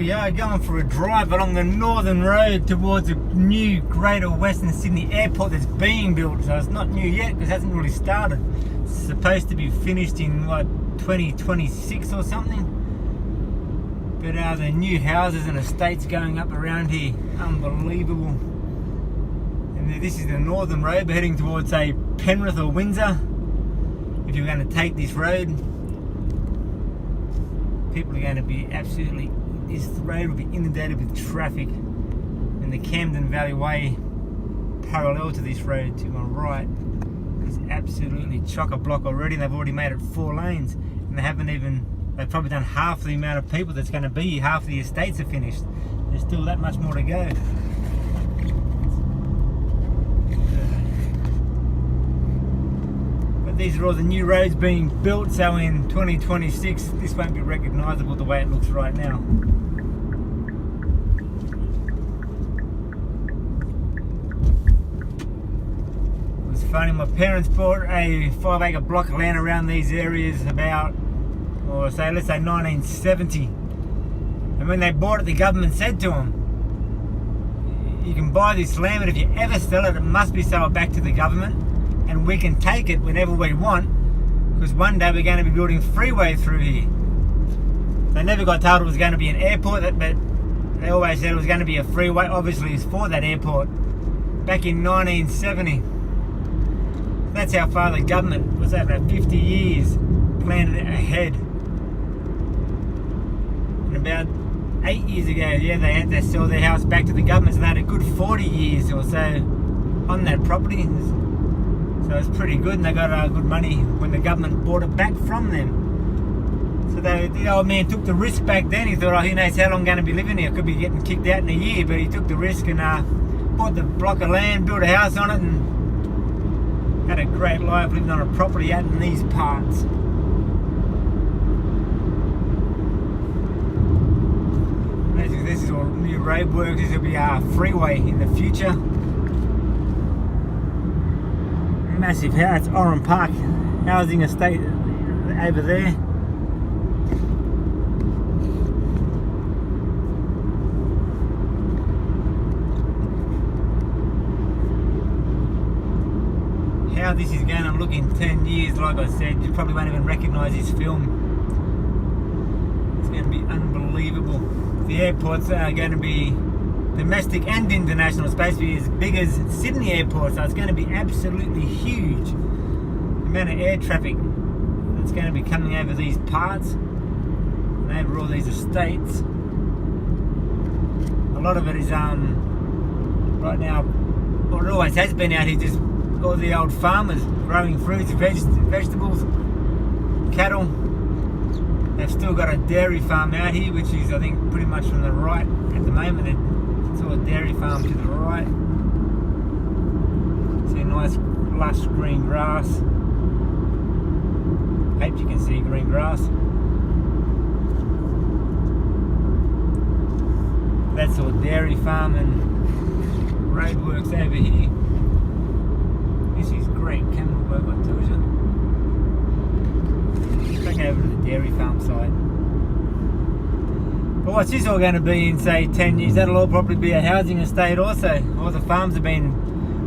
we are going for a drive along the northern road towards a new Greater Western Sydney airport that's being built. So it's not new yet because it hasn't really started. It's supposed to be finished in what, 2026 or something. But the new houses and estates going up around here, unbelievable. And this is the northern road. We're heading towards, say, Penrith or Windsor. If you're going to take this road, people are going to be absolutely, this road will be inundated with traffic. And the Camden Valley Way, parallel to this road to my right, is absolutely chock-a-block already. And they've already made it 4 lanes. And they've probably done half the amount of people that's going to be here. Half the estates are finished. There's still that much more to go. But these are all the new roads being built, so in 2026 this won't be recognisable the way it looks right now. It was funny, my parents bought a 5-acre block of land around these areas about, or let's say 1970, and when they bought it, the government said to them, you can buy this land, but if you ever sell it, it must be sold back to the government, and we can take it whenever we want, because one day we're going to be building a freeway through here. They never got told it was going to be an airport, but they always said it was going to be a freeway. Obviously it's for that airport. Back in 1970. That's how far the government was, about 50 years planning it ahead. About 8 years ago, yeah, they had to sell their house back to the government, so they had a good 40 years or so on that property. So it's pretty good, and they got good money when the government bought it back from them. So the old man took the risk back then. He thought, oh, who knows how long I'm going to be living here. Could be getting kicked out in a year, but he took the risk and bought the block of land, built a house on it, and had a great life living on a property out in these parts. This is all new road work. This will be our freeway in the future. Massive house, Oran Park housing estate over there. How this is going to look in 10 years, like I said, you probably won't even recognise this film. It's going to be unbelievable. The airports are going to be domestic and international. It's supposed to be as big as Sydney Airport, so it's going to be absolutely huge. The amount of air traffic that's going to be coming over these parts and over all these estates. A lot of it is right now, or it always has been out here, just all the old farmers growing fruits, vegetables, cattle. They've still got a dairy farm out here, which is, I think, pretty much from the right at the moment. It's all a dairy farm to the right. See nice lush green grass. Hope you can see green grass. That's all dairy farm and roadworks over here. This is great camel work, I told you. Back over to the dairy farm side. But what's this all going to be in, say, 10 years? That'll all probably be a housing estate also. All the farms have been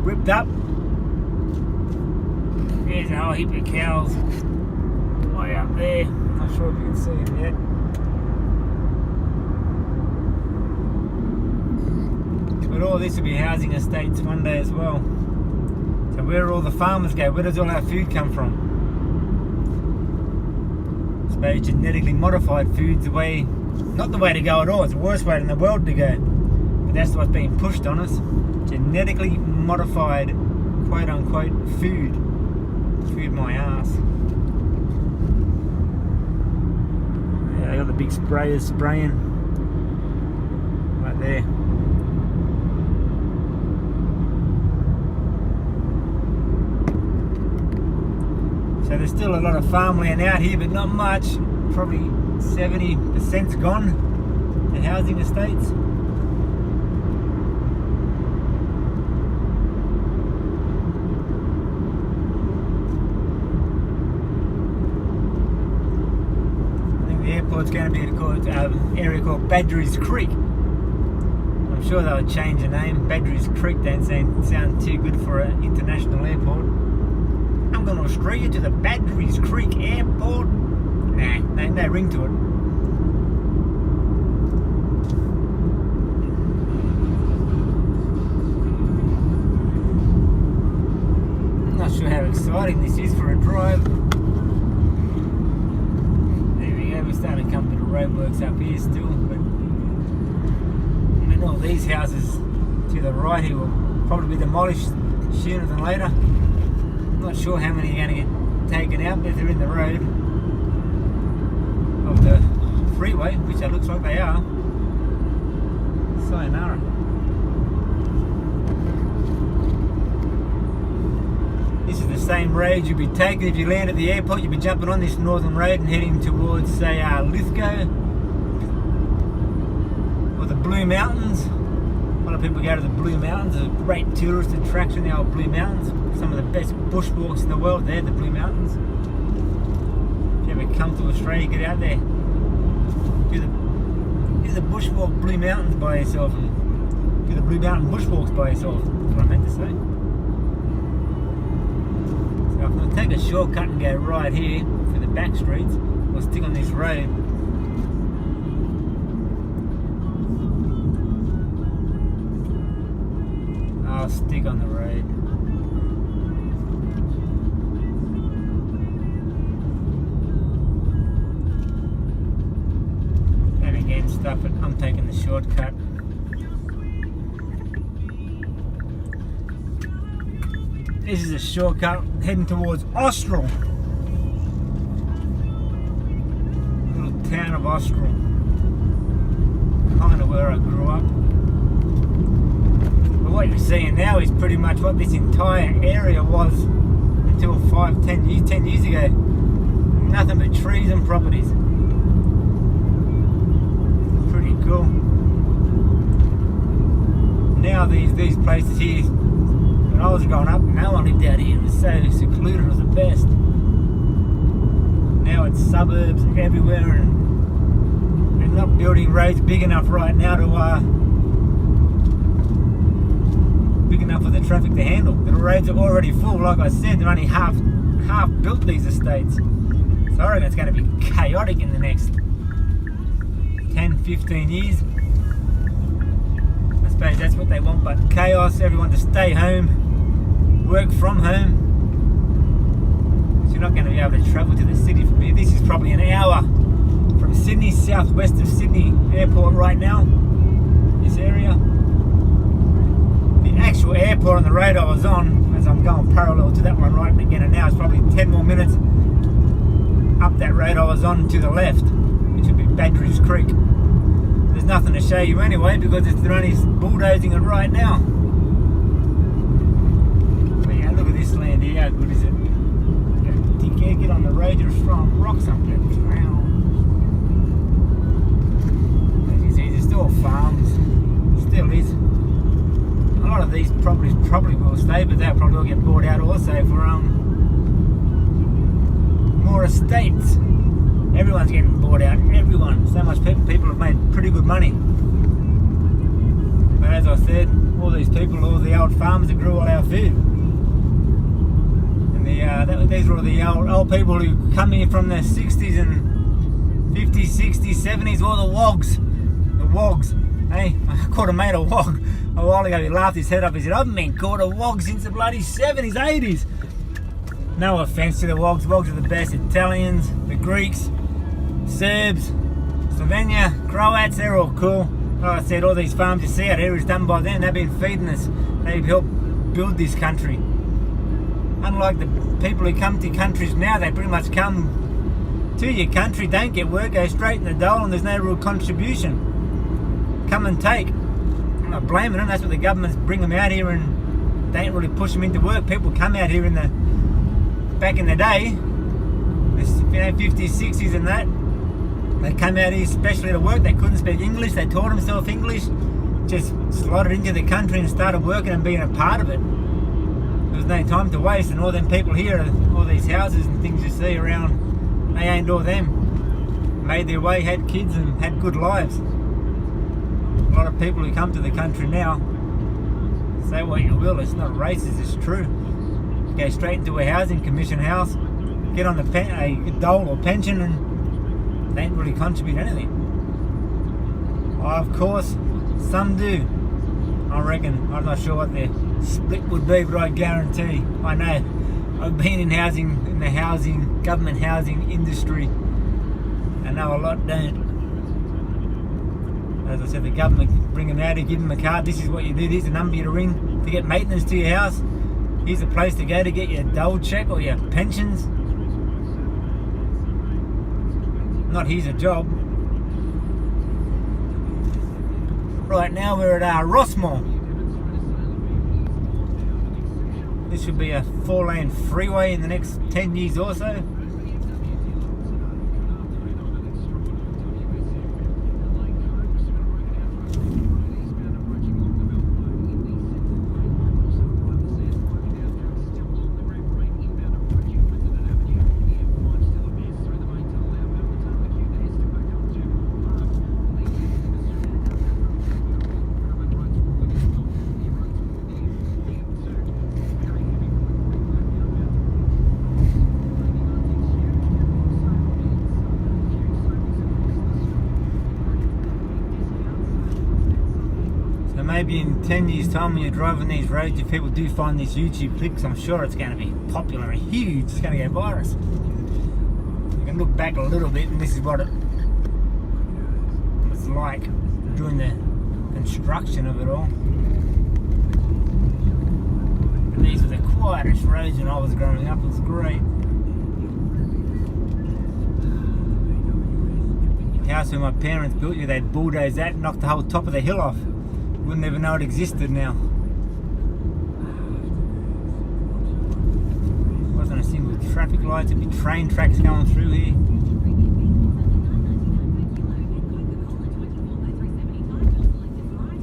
ripped up. There's a whole heap of cows way up there. Not sure if you can see them yet. But all this will be housing estates one day as well. So where do all the farmers go? Where does all our food come from? Genetically modified food's the way, not the way to go at all. It's the worst way in the world to go, but that's what's being pushed on us. Genetically modified, quote unquote, food. Food my ass. Yeah, they got the big sprayers spraying right there. So there's still a lot of farmland out here, but not much. Probably 70%'s gone. The housing estates. airport's going to be called area called Badgerys Creek. I'm sure they'll change the name. Badgerys Creek don't sound too good for an international airport. I'm going to Australia to the Badgerys Creek Airport. Nah, no ring to it. I'm not sure how exciting this is for a drive. There we go, we're starting to come to the roadworks up here still, but all these houses to the right here will probably be demolished sooner than later. I'm not sure how many are going to get taken out if they're in the road of the freeway, which it looks like they are. Sayonara. This is the same road you'd be taking if you land at the airport. You'd be jumping on this northern road and heading towards, say, Lithgow or the Blue Mountains. A lot of people go to the Blue Mountains. It's a great tourist attraction, the old Blue Mountains. Some of the best bushwalks in the world there, the Blue Mountains. If you ever come to Australia, get out there. Do the bushwalk Blue Mountains by yourself and do the Blue Mountain bushwalks by yourself. That's what I meant to say. So I'm going to take a shortcut and go right here for the back streets. Or stick on this road. I'll stick on the road. And again, stuff it. I'm taking the shortcut. This is a shortcut heading towards Austral. Little town of Austral. Kind of where I grew up. What you're seeing now is pretty much what this entire area was until 10 years ago. Nothing but trees and properties. Pretty cool. Now these places here, when I was growing up, no one lived out here. It was so secluded, it was the best. Now it's suburbs everywhere and they're not building roads big enough right now to big enough for the traffic to handle. The roads are already full, like I said. They're only half built, these estates. So I reckon it's going to be chaotic in the next 10-15 years. I suppose that's what they want, but chaos, everyone to stay home, work from home. So you're not going to be able to travel to the city from here. This is probably an hour from Sydney, southwest of Sydney Airport right now, this area. The actual airport on the road I was on, as I'm going parallel to that one right again, and now it's probably 10 more minutes up that road I was on to the left, which would be Badgerys Creek. There's nothing to show you anyway because they're only bulldozing it right now. But yeah, look at this land here, how good is it? You can't get on the road, you're throwing rocks up there. As you see, there's still farms, still is. A lot of these properties probably will stay, but they'll probably will get bought out also for more estates. Everyone's getting bought out. Everyone. So much people have made pretty good money. But as I said, all these people, all the old farmers that grew all our food, and these were all the old people who come here from the 60s and 50s, 60s, 70s, all the wogs. The wogs. Hey, I caught a mate a wog a while ago. He laughed his head off. He said, I've been caught a wog since the bloody 70s, 80s. No offence to the wogs. Wogs are the best. Italians, the Greeks, Serbs, Slovenia, Croats, they're all cool. Like I said, all these farms you see out here is done by them. They've been feeding us. They've helped build this country. Unlike the people who come to countries now, they pretty much come to your country, don't get work, go straight in the dole, and there's no real contribution. Come and take. I'm not blaming them. That's what the governments bring them out here, and they ain't really push them into work. People come out here back in the day, the 50s, 60s and that. They come out here especially to work. They couldn't speak English. They taught themselves English. Just slotted into the country and started working and being a part of it. There was no time to waste, and all them people here, all these houses and things you see around, they ain't all them. made their way, had kids and had good lives. A lot of people who come to the country now, say what you will, it's not racist, it's true. Go straight into a housing commission house, get on a dole or pension, and they ain't really contribute anything. Of course, some do. I reckon, I'm not sure what their split would be, but I guarantee, I know, I've been in the government housing industry. I know a lot don't. As I said, the government bring them out, give them a card, this is what you do, here's the number you to ring to get maintenance to your house. Here's a place to go to get your dole check or your pensions. Not here's a job. Right now we're at Rossmore. This should be a 4-lane freeway in the next 10 years or so. Maybe in 10 years time when you're driving these roads, if people do find this YouTube clip, I'm sure it's going to be popular and huge, it's going to go viral. You can look back a little bit and this is what it was like during the construction of it all. And these were the quietest roads when I was growing up, it was great. The house where my parents built, they'd bulldoze that and knock the whole top of the hill off. Wouldn't even know it existed now. Wasn't a single traffic light, there'd be train tracks going through here.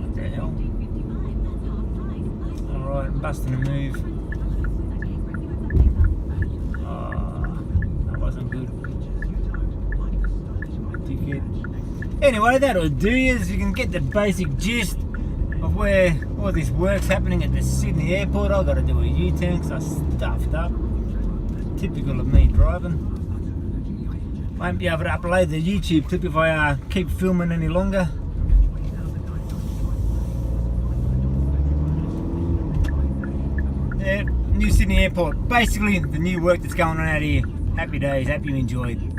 What the hell? Alright, I'm busting a move. Oh, that wasn't good. Dickhead. Anyway, that'll do you. You can get the basic gist of where all this work's happening at the Sydney airport. I've got to do a U-turn because I stuffed up. Typical of me driving. Won't be able to upload the YouTube clip if I keep filming any longer. Yeah, New Sydney airport. Basically the new work that's going on out here. Happy days, hope you enjoyed.